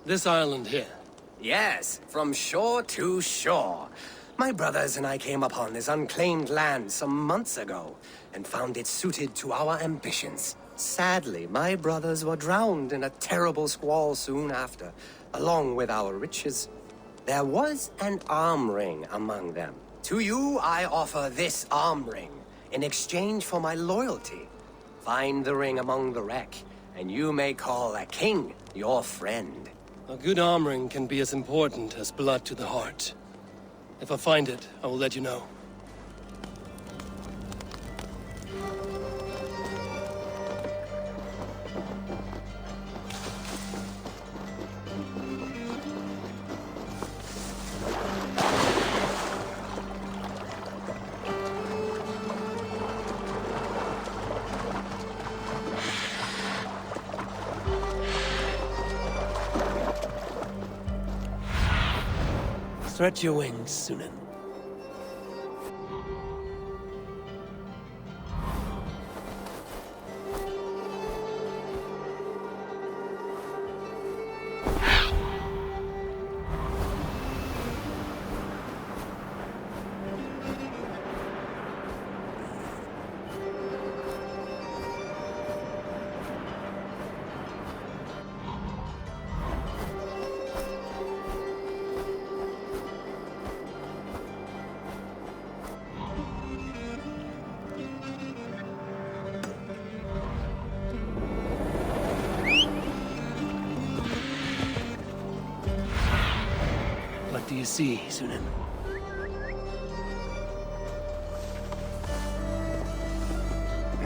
This island here. Yes, from shore to shore. My brothers and I came upon this unclaimed land some months ago, and found it suited to our ambitions. Sadly, my brothers were drowned in a terrible squall soon after, along with our riches. There was an arm ring among them. To you, I offer this arm ring, in exchange for my loyalty. Find the ring among the wreck, and you may call a king your friend. A good arm ring can be as important as blood to the heart. If I find it, I will let you know. Stretch your wings, Sunan. What do you see, Sunan?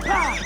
Yeah!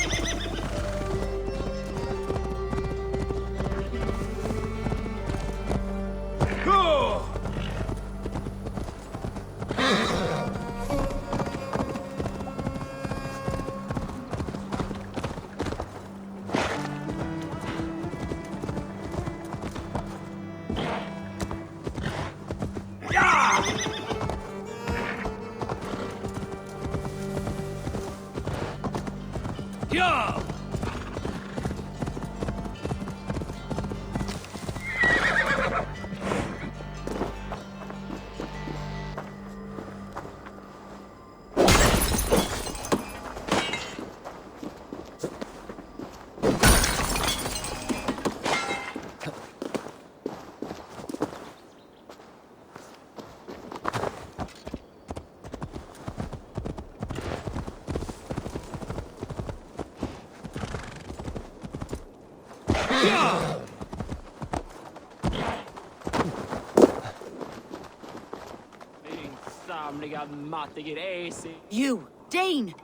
You, Dane!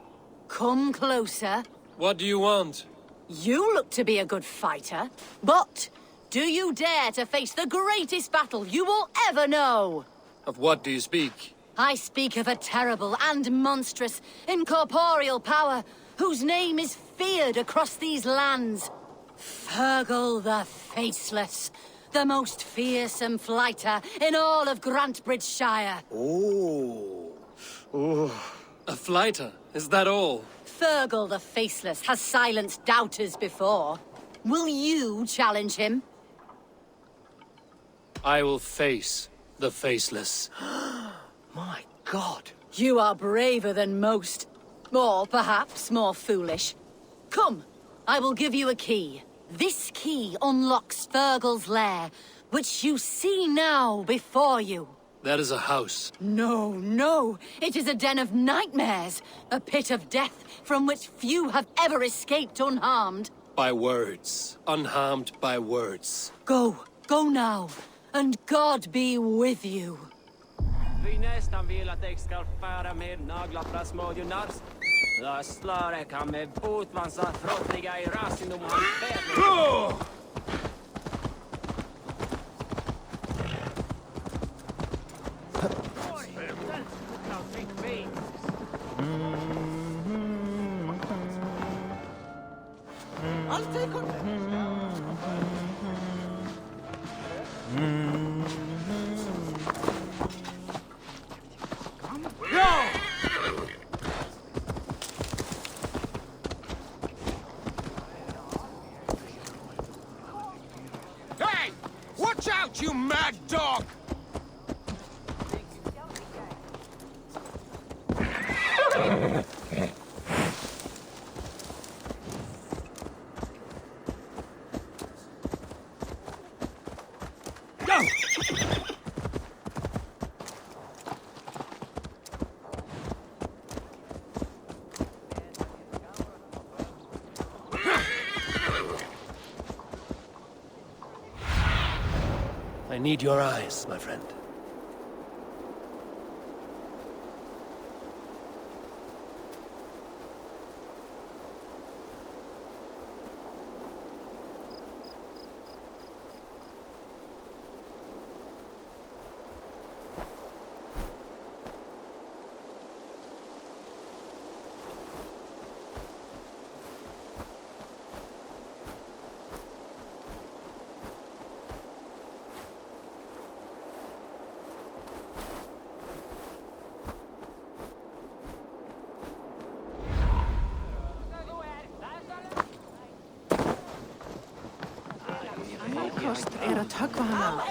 Come closer. What do you want? You look to be a good fighter, but do you dare to face the greatest battle you will ever know? Of what do you speak? I speak of a terrible and monstrous, incorporeal power whose name is feared across these lands. Fergal the Faceless, the most fearsome fighter in all of Grantbridgeshire. A fighter? Is that all? Fergal the Faceless has silenced doubters before. Will you challenge him? I will face the Faceless. My God. You are braver than most. Or perhaps more foolish. Come, I will give you a key. This key unlocks Fergal's lair, which you see now before you. That is a house. No, no. It is a den of nightmares. A pit of death from which few have ever escaped unharmed. By words. Unharmed by words. Go. Go now. And God be with you. Vi nästan vill att jag ska fara med naglar från smådjurnars. Då slår jag kan med botvansar frottliga i rasen om han fäder. I'll take on Watch out, you mad dog! I need your eyes, my friend. Kost att högva hana.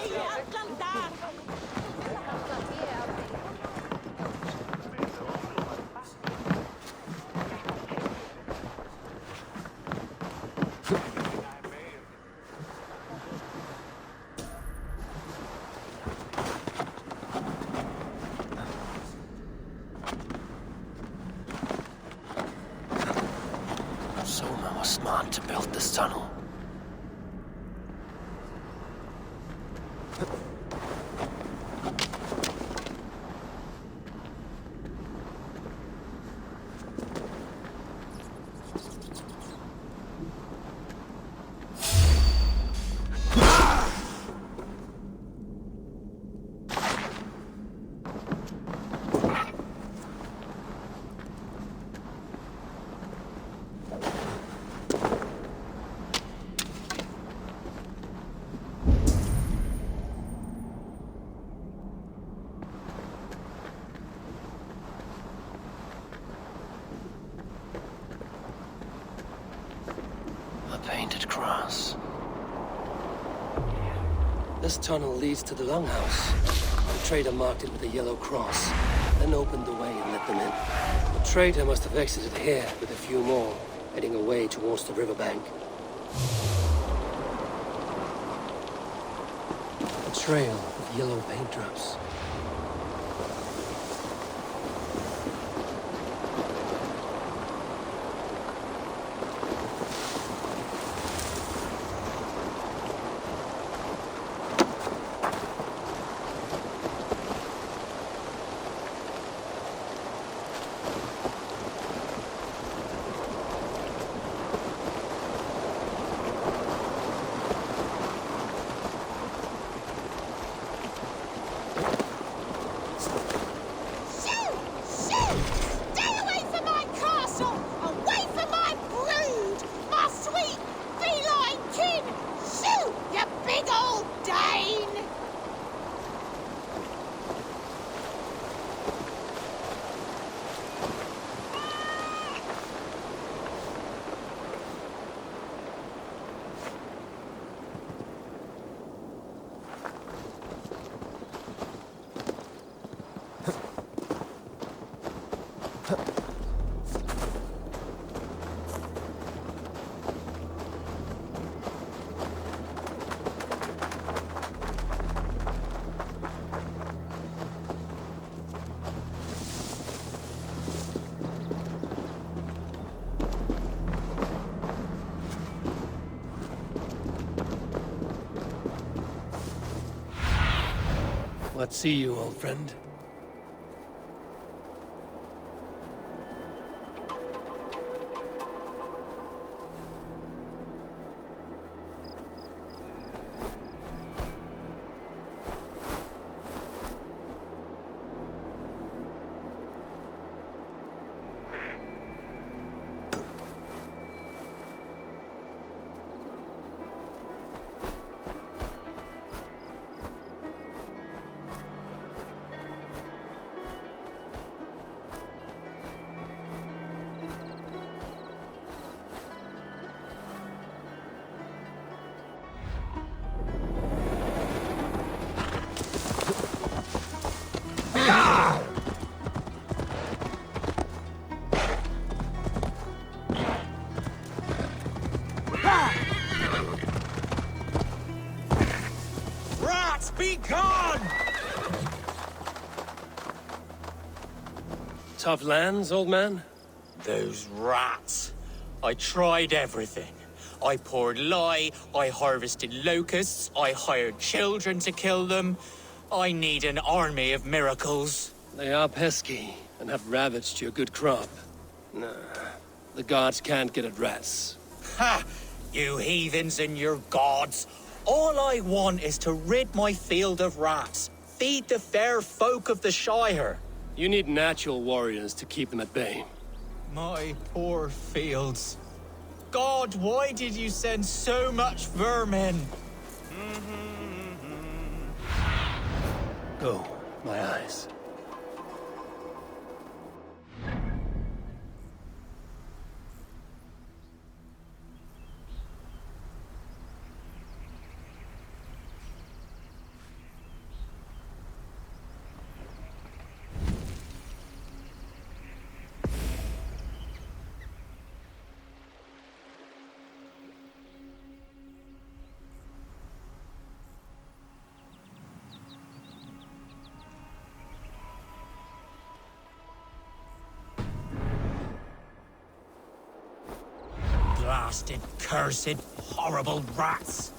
Soma was smart to build this tunnel. Painted cross. This tunnel leads to the longhouse. The traitor marked it with a yellow cross, then opened the way and let them in. The traitor must have exited here with a few more, heading away towards the riverbank. A trail of yellow paint drops. What see you, old friend? rats, be gone! Tough lands, old man? Those rats. I tried everything. I poured lye, I harvested locusts, I hired children to kill them. I need an army of miracles. They are pesky and have ravaged your good crop. Nah, the gods can't get at rats. Ha! You heathens and your gods. All I want is to rid my field of rats. Feed the fair folk of the Shire. You need natural warriors to keep them at bay. My poor fields. God, why did you send so much vermin? Go, my eyes. Blasted, cursed, horrible rats!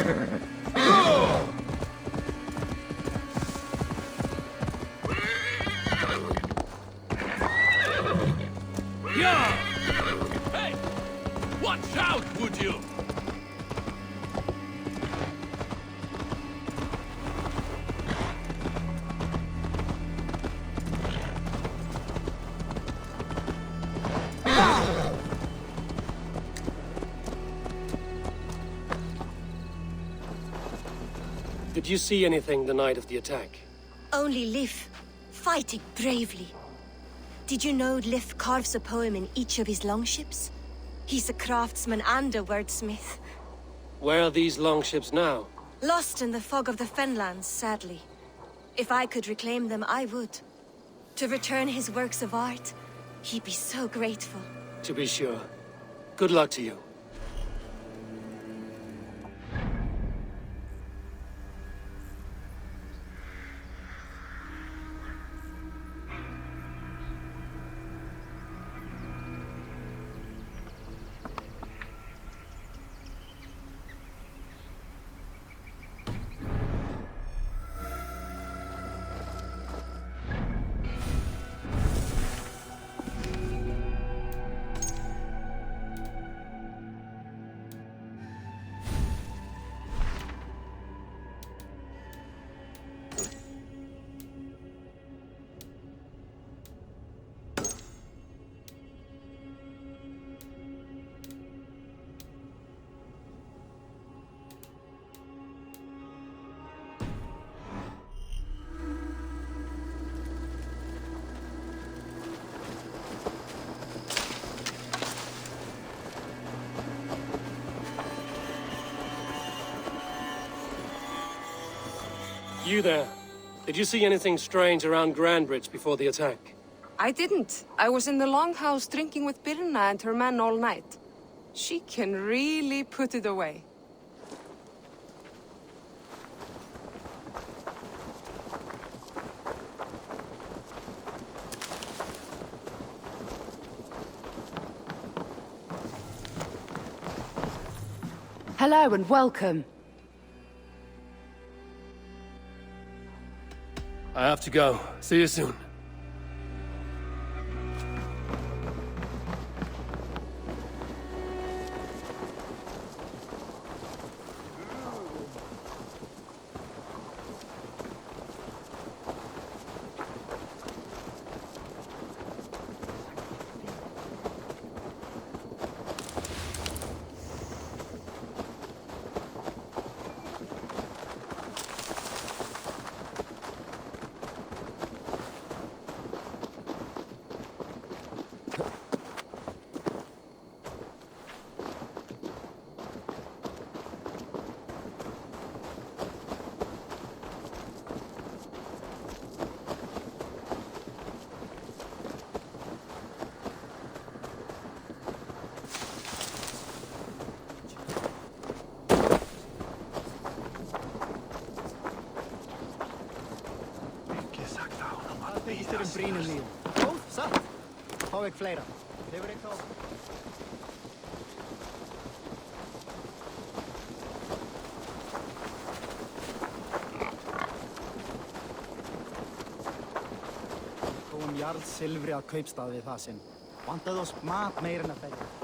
Yeah! Hey! Watch out, would you? Did you see anything the night of the attack? Only Lif, fighting bravely. Did you know Lif carves a poem in each of his longships? He's a craftsman and a wordsmith. Where are these longships now? Lost in the fog of the Fenlands, sadly. If I could reclaim them, I would. To return his works of art, he'd be so grateful. To be sure. Good luck to you. You there. Did you see anything strange around Grandbridge before the attack? I didn't. I was in the longhouse drinking with Birna and her men all night. She can really put it away. Hello and welcome. I have to go. See you soon. Silfri að kaupstað við það sinn. Vantaði oss mat meir en að beita.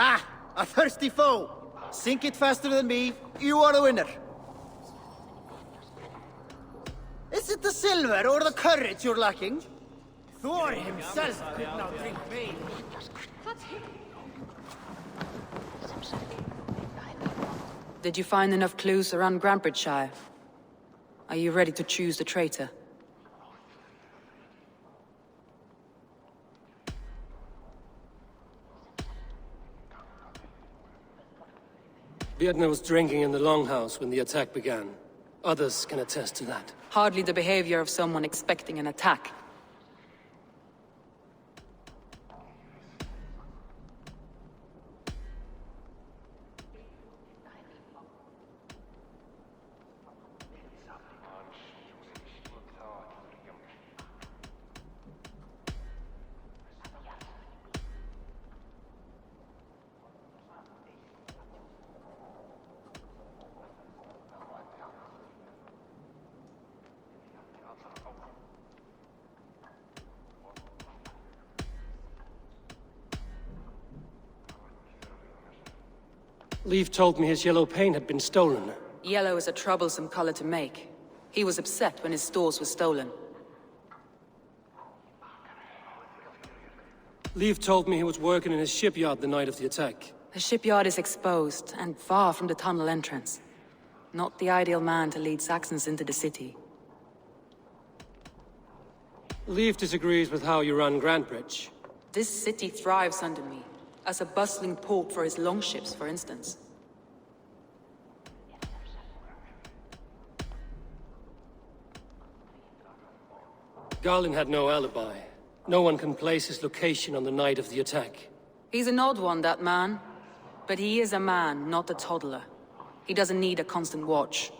Ah, a thirsty foe. Sink it faster than me. You are the winner. Is it the silver or the courage you're lacking? Thor himself could not drink vein. Did you find enough clues around Grandbridgeshire? Are you ready to choose the traitor? Vietnam was drinking in the Longhouse when the attack began. Others can attest to that. Hardly the behavior of someone expecting an attack. Leif told me his yellow paint had been stolen. Yellow is a troublesome color to make. He was upset when his stores were stolen. Leif told me he was working in his shipyard the night of the attack. The shipyard is exposed, and far from the tunnel entrance. Not the ideal man to lead Saxons into the city. Leif disagrees with how you run Grandbridge. This city thrives under me, as a bustling port for his longships, for instance. Garlin had no alibi. No one can place his location on the night of the attack. He's an odd one, that man. But he is a man, not a toddler. He doesn't need a constant watch.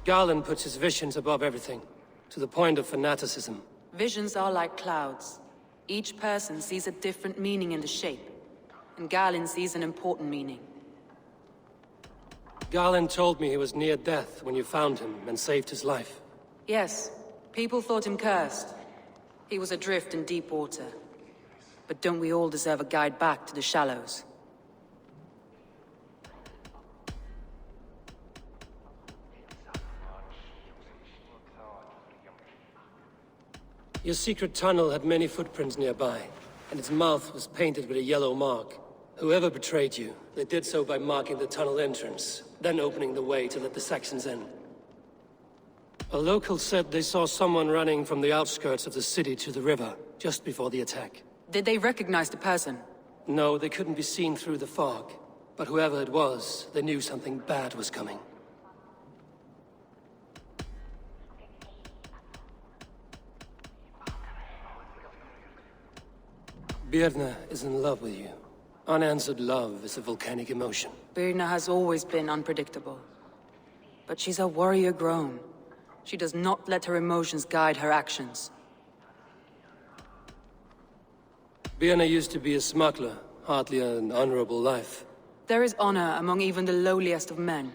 Garlin puts his visions above everything, to the point of fanaticism. Visions are like clouds. Each person sees a different meaning in the shape, and Garlin sees an important meaning. Garlin told me he was near death when you found him and saved his life. Yes, people thought him cursed. He was adrift in deep water. But don't we all deserve a guide back to the shallows? Your secret tunnel had many footprints nearby, and its mouth was painted with a yellow mark. Whoever betrayed you, they did so by marking the tunnel entrance, then opening the way to let the Saxons in. A local said they saw someone running from the outskirts of the city to the river, just before the attack. Did they recognize the person? No, they couldn't be seen through the fog. But whoever it was, they knew something bad was coming. Birna is in love with you. Unanswered love is a volcanic emotion. Birna has always been unpredictable. But she's a warrior grown. She does not let her emotions guide her actions. Birna used to be a smuggler, hardly an honorable life. There is honor among even the lowliest of men.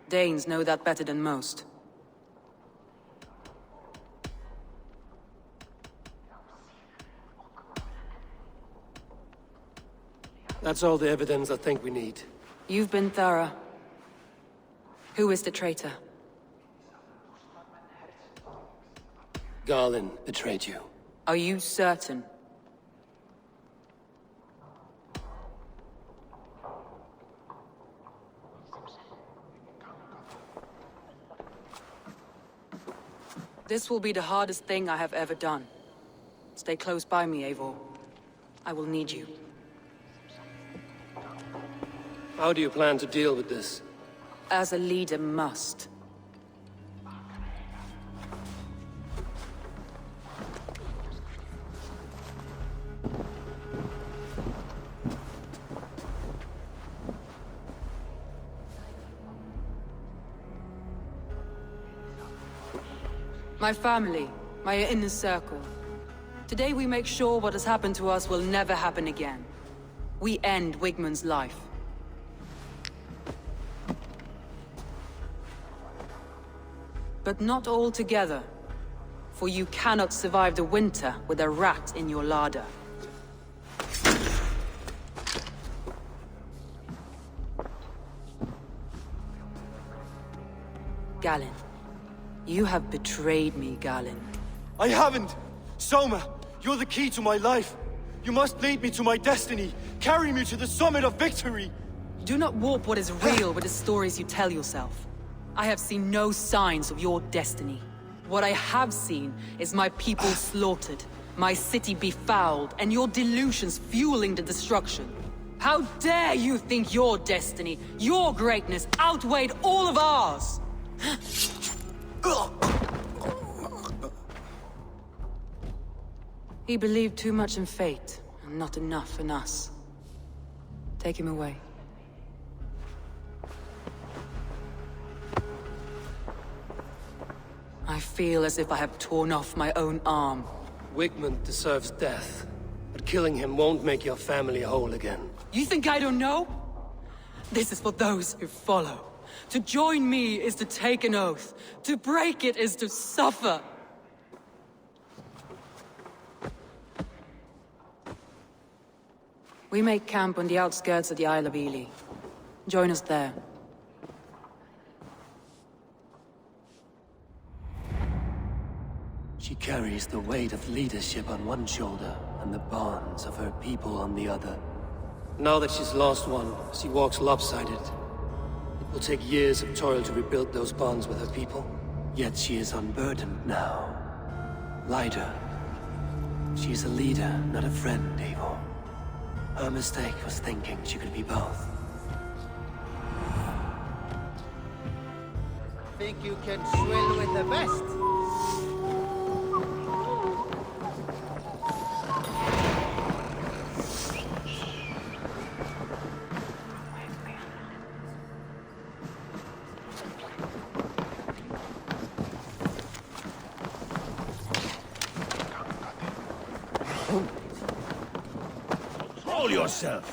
Danes know that better than most. That's all the evidence I think we need. You've been thorough. Who is the traitor? Garlin betrayed you. Are you certain? This will be the hardest thing I have ever done. Stay close by me, Eivor. I will need you. How do you plan to deal with this? As a leader must. My family, my inner circle. Today we make sure what has happened to us will never happen again. We end Wigmund's life. But not all together. For you cannot survive the winter with a rat in your larder. Galinn. You have betrayed me, Galinn. I haven't! Soma, you're the key to my life. You must lead me to my destiny. Carry me to the summit of victory. Do not warp what is real with the stories you tell yourself. I have seen no signs of your destiny. What I have seen is my people slaughtered, my city befouled, and your delusions fueling the destruction. How dare you think your destiny, your greatness, outweighed all of ours? He believed too much in fate, and not enough in us. Take him away. I feel as if I have torn off my own arm. Wigmund deserves death, but killing him won't make your family whole again. You think I don't know? This is for those who follow. To join me is to take an oath. To break it is to suffer. We make camp on the outskirts of the Isle of Ely. Join us there. She carries the weight of leadership on one shoulder and the bonds of her people on the other. Now that she's lost one, she walks lopsided. It will take years of toil to rebuild those bonds with her people. Yet she is unburdened now. Lighter. She is a leader, not a friend, Eivor. Her mistake was thinking she could be both. Think you can swill with the best? Control yourself!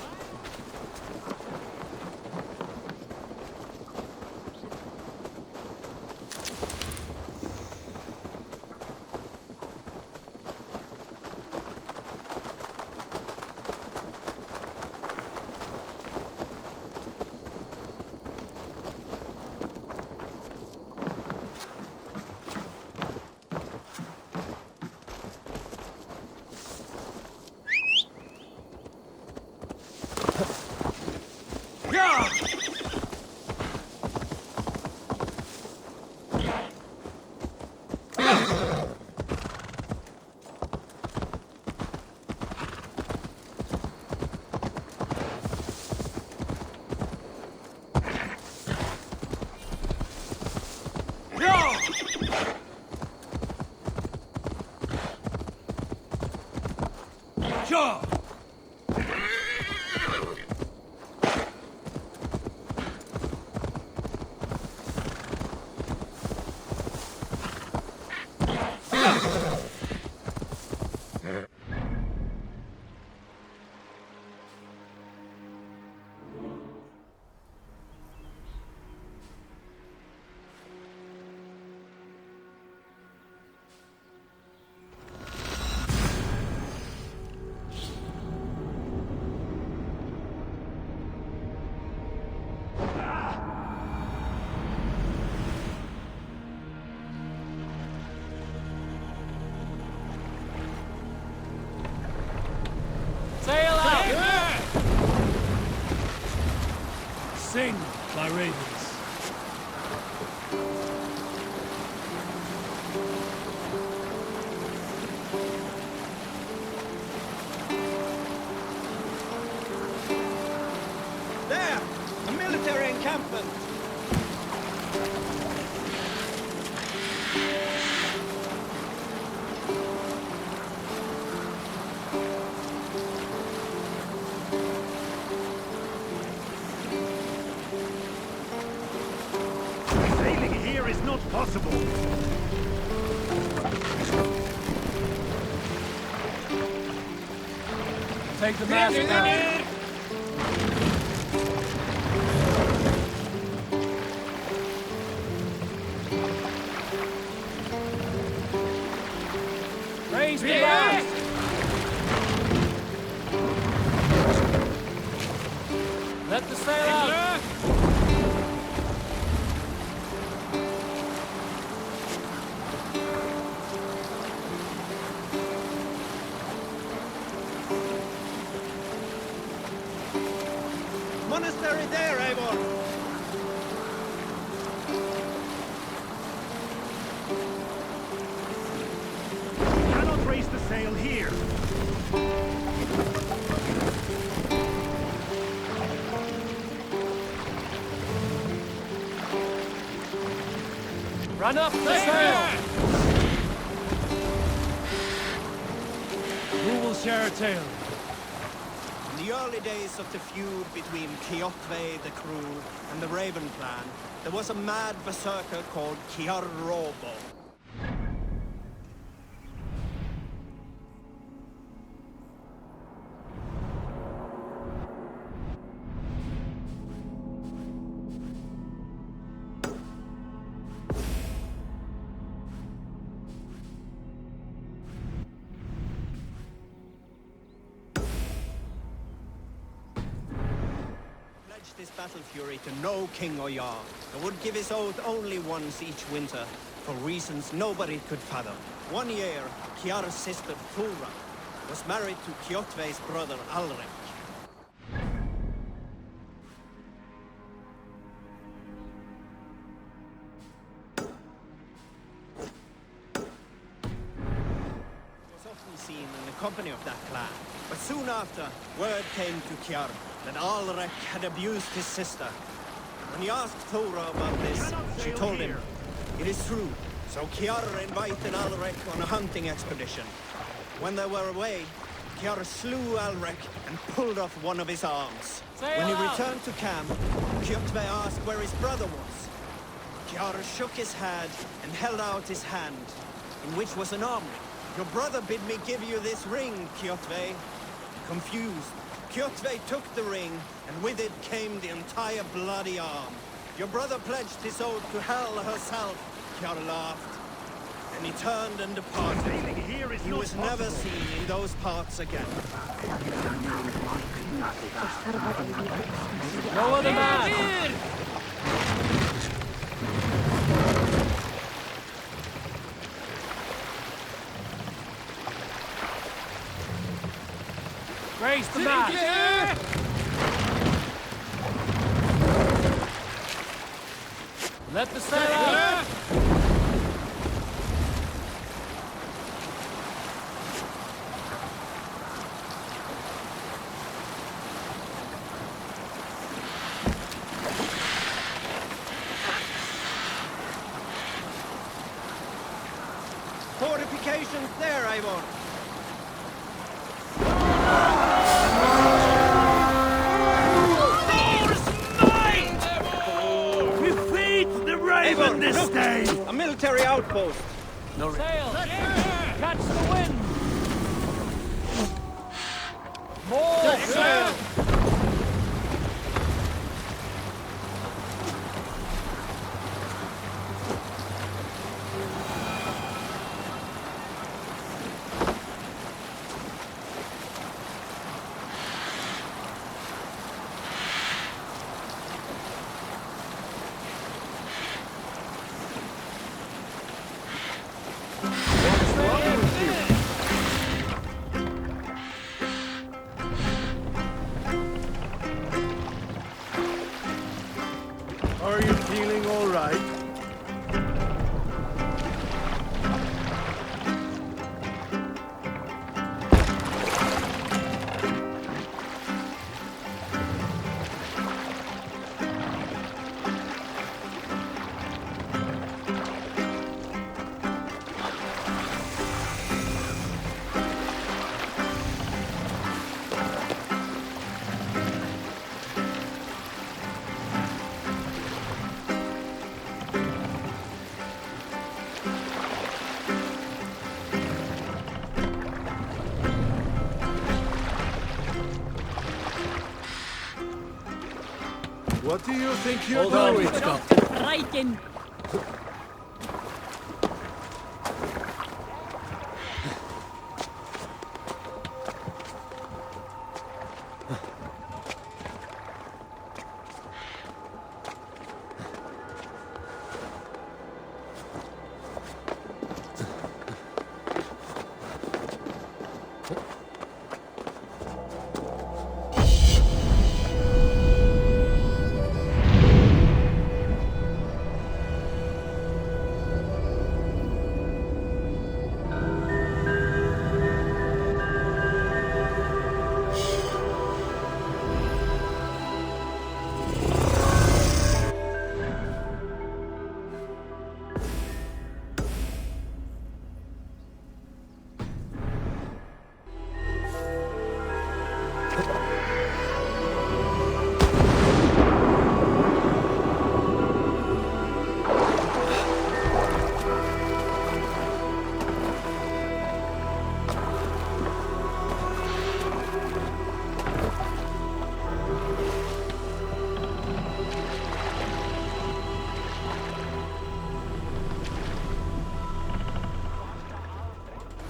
Sing, my ravens. There! A military encampment! Sailing here is not possible. Take the mast down. Raise the mast! Let the sail out! Monastery there, Eivor! Cannot raise the sail here. Run up the sail! Who will share a tale? In the early days of the feud between Kjotve, the crew, and the Raven clan, there was a mad berserker called Kiarrobo. His battle fury to no king or jarl, and would give his oath only once each winter, for reasons nobody could fathom. One year, Kiar's sister Thora was married to Kjotve's brother Alrik. Was often seen in the company of that clan, but soon after, word came to Kiar that Alrik had abused his sister. When he asked Thora about this, she told him, "It is true." So Kiar invited Alrik on a hunting expedition. When they were away, Kiar slew Alrik and pulled off one of his arms. When he returned to camp, Kjotve asked where his brother was. Kiar shook his head and held out his hand, in which was an arm ring. "Your brother bid me give you this ring, Kjotve." Confused, Kjotve took the ring, and with it came the entire bloody arm. "Your brother pledged his oath to Hell herself," Kiar laughed. And he turned and departed. He was never seen in those parts again. No other man! Raise the mast! Let the sail out! Fortifications there, Eivor! Raven this day! A military outpost! No sail! Catch the wind! More sail! Are you feeling all right? What do you think you're doing? Viking!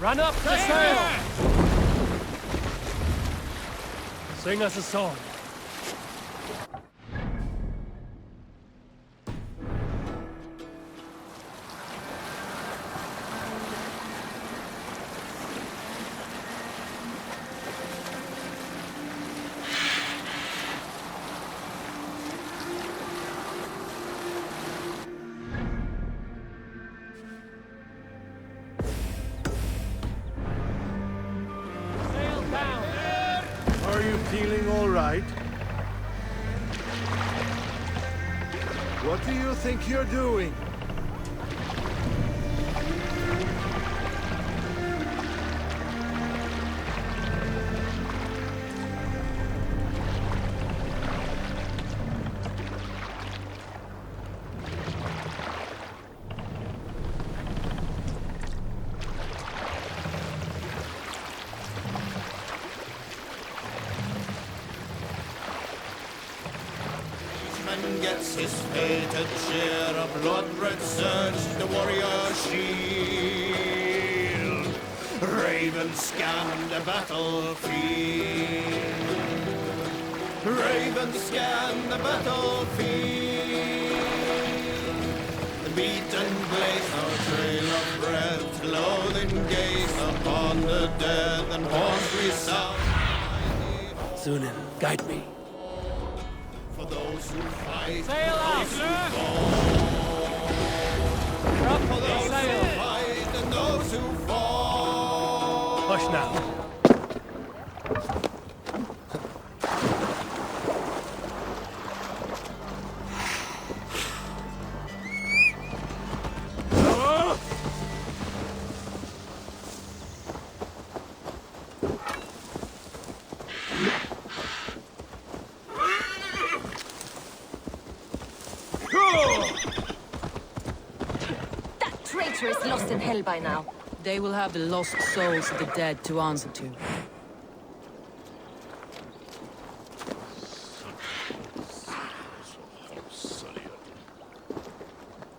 Run up the sail! Sing us a song. Are you feeling all right? What do you think you're doing? Gets his fated share of blood-red surge, the warrior shield. Ravens scan the battlefield. Ravens scan the battlefield. The beaten blaze no trail of breath, loathing gaze upon the dead, and horns resound. Sunan, guide me. For those who fight, Sail out! for those who fight and those who fall. Hush now. That traitor is lost in hell by now. They will have the lost souls of the dead to answer to.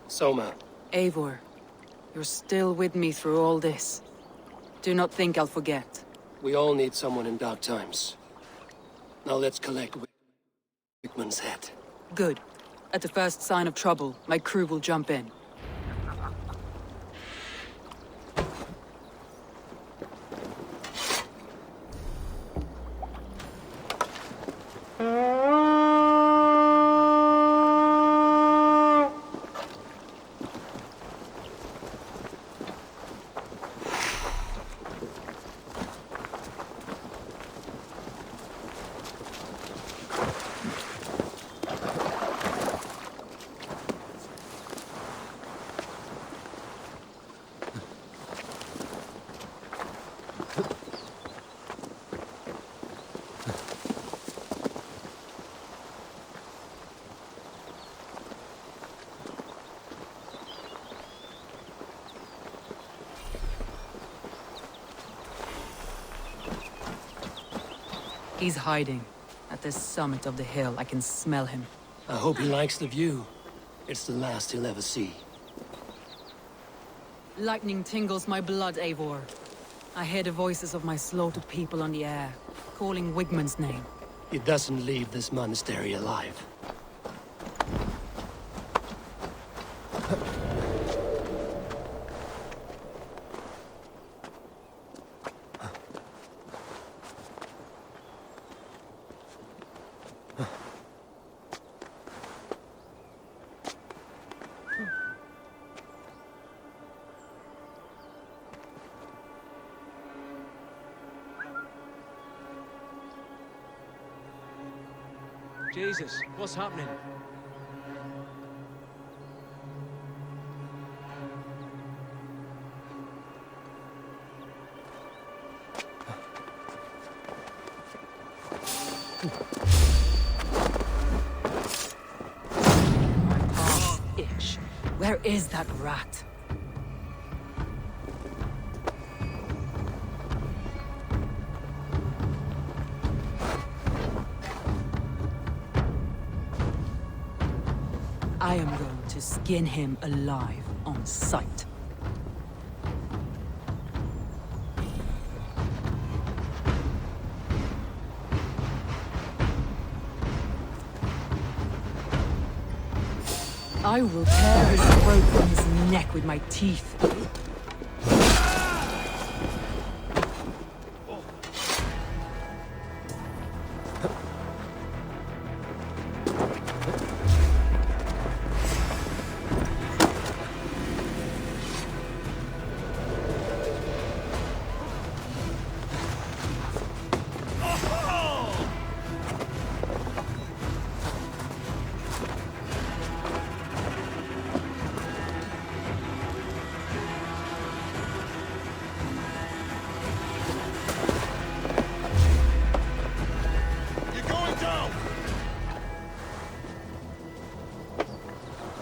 Soma. Eivor, you're still with me through all this. Do not think I'll forget. We all need someone in dark times. Now let's collect Wigmund's head. Good. At the first sign of trouble, my crew will jump in. He's hiding. At the summit of the hill, I can smell him. I hope he likes the view. It's the last he'll ever see. Lightning tingles my blood, Eivor. I hear the voices of my slaughtered people on the air, calling Wigmund's name. He doesn't leave this monastery alive. Jesus, what's happening? My palms itch. Where is that rat? I am going to skin him alive on sight. I will tear his throat from his neck with my teeth.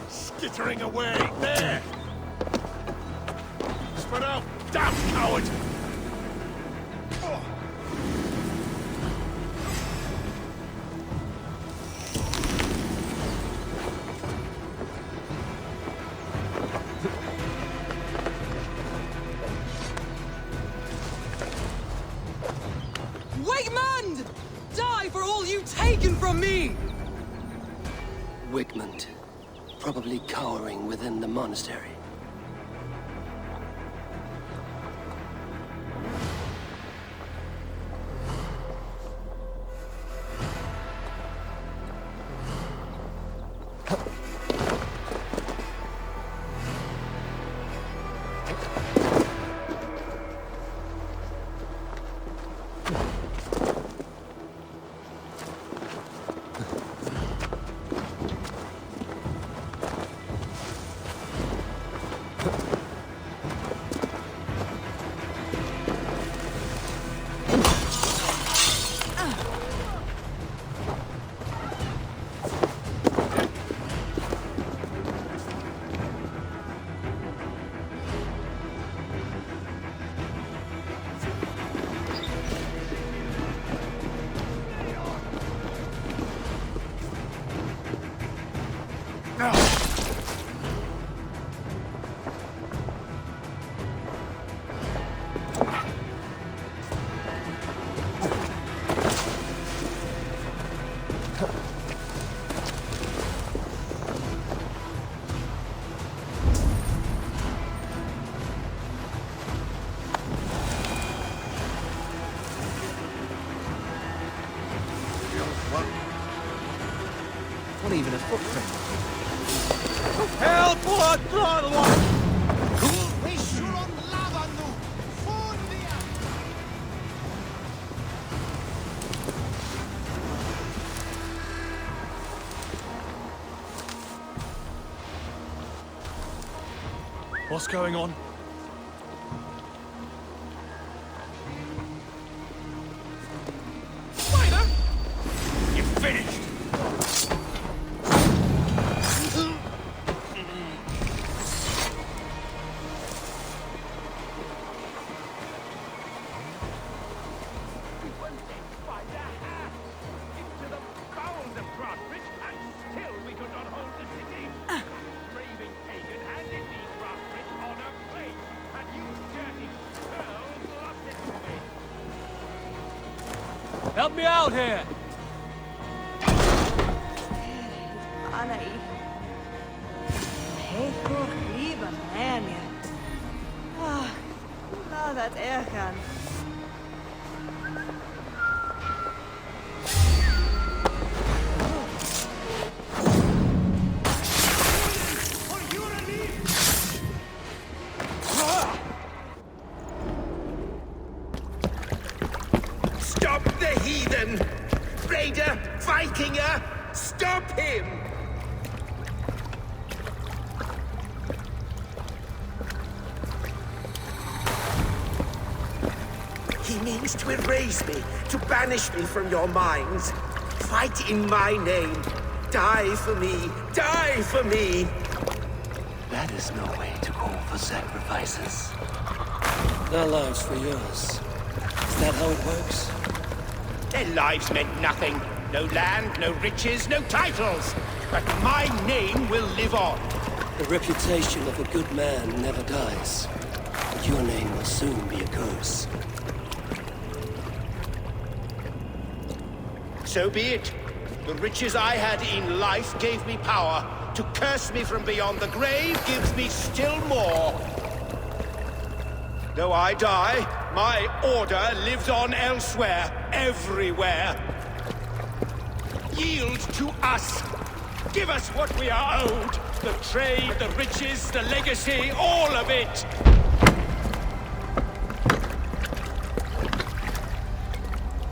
Skittering away! There! Spread out! Damn coward! Wigmund! Die for all you've taken from me! Wigmund, probably cowering within the monastery. Not even a footprint. Help! What's going on? Spider! You're finished! Help me out here! Anai. Heikko liivan ääniä. Laat ergaan. Stop the heathen! Raider! Vikinger! Stop him! He means to erase me, to banish me from your minds. Fight in my name. Die for me. Die for me. That is no way to call for sacrifices. Their lives for yours. Is that how it works? Their lives meant nothing. No land, no riches, no titles. But my name will live on. The reputation of a good man never dies. But your name will soon be a curse. So be it. The riches I had in life gave me power. To curse me from beyond the grave gives me still more. Though I die, my order lives on elsewhere, everywhere. Yield to us. Give us what we are owed. The trade, the riches, the legacy, all of it.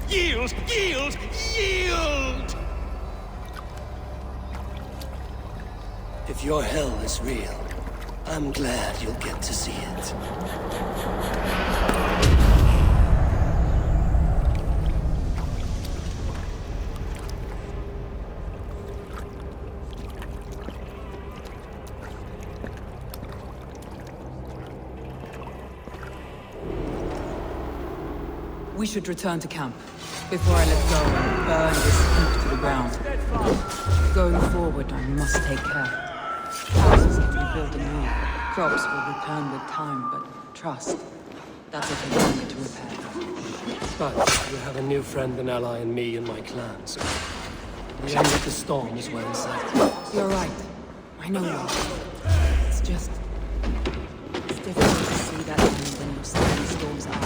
Yield! Yield! Yield! If your hell is real, I'm glad you'll get to see it. We should return to camp before I let go and burn this heap to the ground. Going forward, I must take care. Houses can be built anew. Crops will return with time, but trust, that's what I need to repair. But you have a new friend and ally in me and my clan, so the end of the storm is well in sight. You're right. I know you. It's just... it's difficult to see that end when your steady storms are.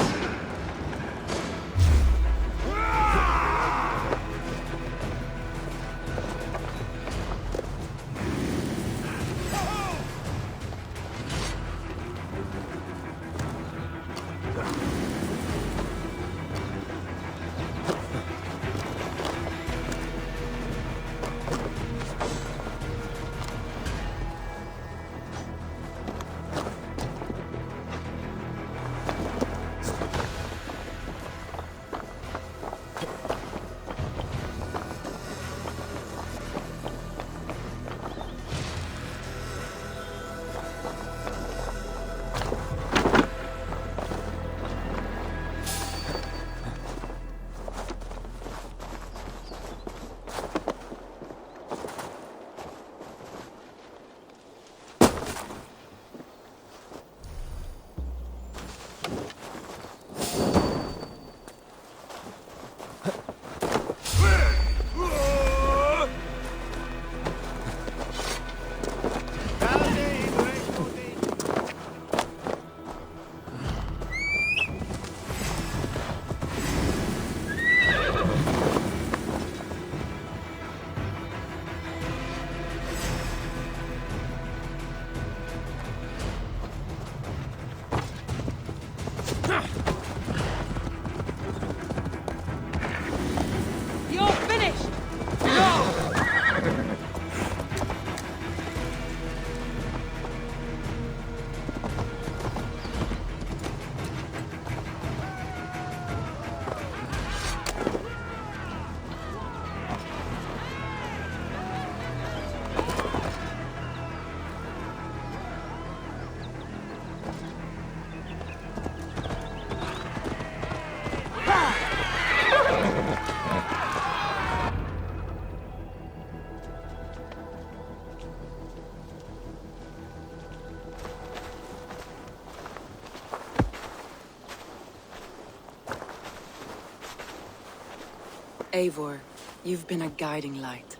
Eivor, you've been a guiding light.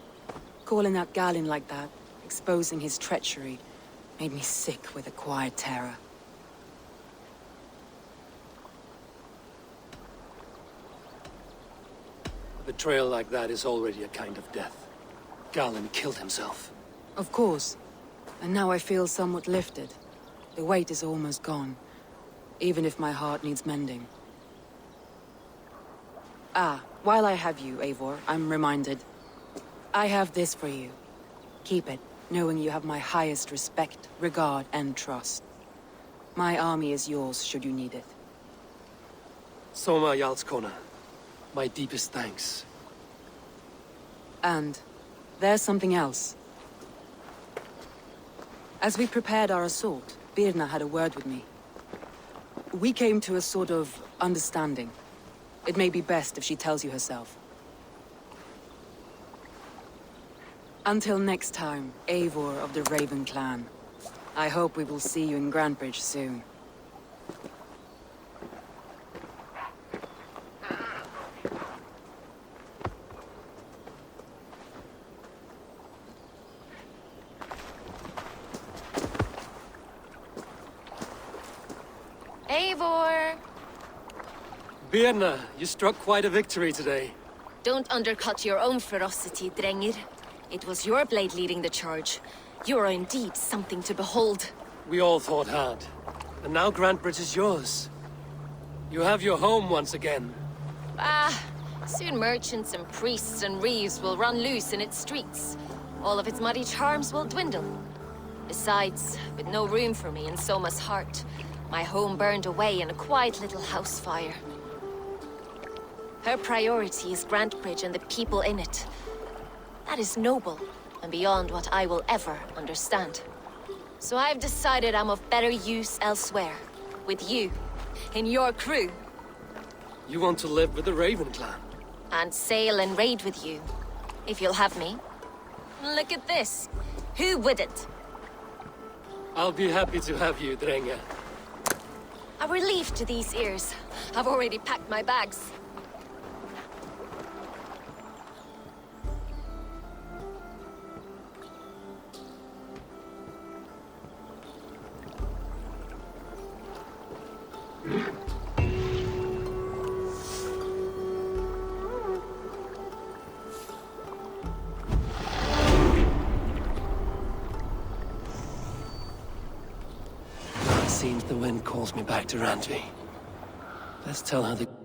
Calling out Galin like that, exposing his treachery, made me sick with a quiet terror. A betrayal like that is already a kind of death. Galin killed himself. Of course. And now I feel somewhat lifted. The weight is almost gone, even if my heart needs mending. Ah, while I have you, Eivor, I'm reminded. I have this for you. Keep it, knowing you have my highest respect, regard, and trust. My army is yours, should you need it. Soma Jarlskona, my deepest thanks. And there's something else. As we prepared our assault, Birna had a word with me. We came to a sort of understanding. It may be best if she tells you herself. Until next time, Eivor of the Raven Clan. I hope we will see you in Grandbridge soon. Birna, you struck quite a victory today. Don't undercut your own ferocity, Drengir. It was your blade leading the charge. You are indeed something to behold. We all fought hard. And now Grantbridge is yours. You have your home once again. Soon merchants and priests and reeves will run loose in its streets. All of its muddy charms will dwindle. Besides, with no room for me in Soma's heart, my home burned away in a quiet little house fire. Her priority is Grantbridge and the people in it. That is noble, and beyond what I will ever understand. So I've decided I'm of better use elsewhere. With you, in your crew. You want to live with the Raven clan? And sail and raid with you, if you'll have me. Look at this. Who wouldn't? I'll be happy to have you, Drenge. A relief to these ears. I've already packed my bags. It seems the wind calls me back to Randvi. Let's tell her the...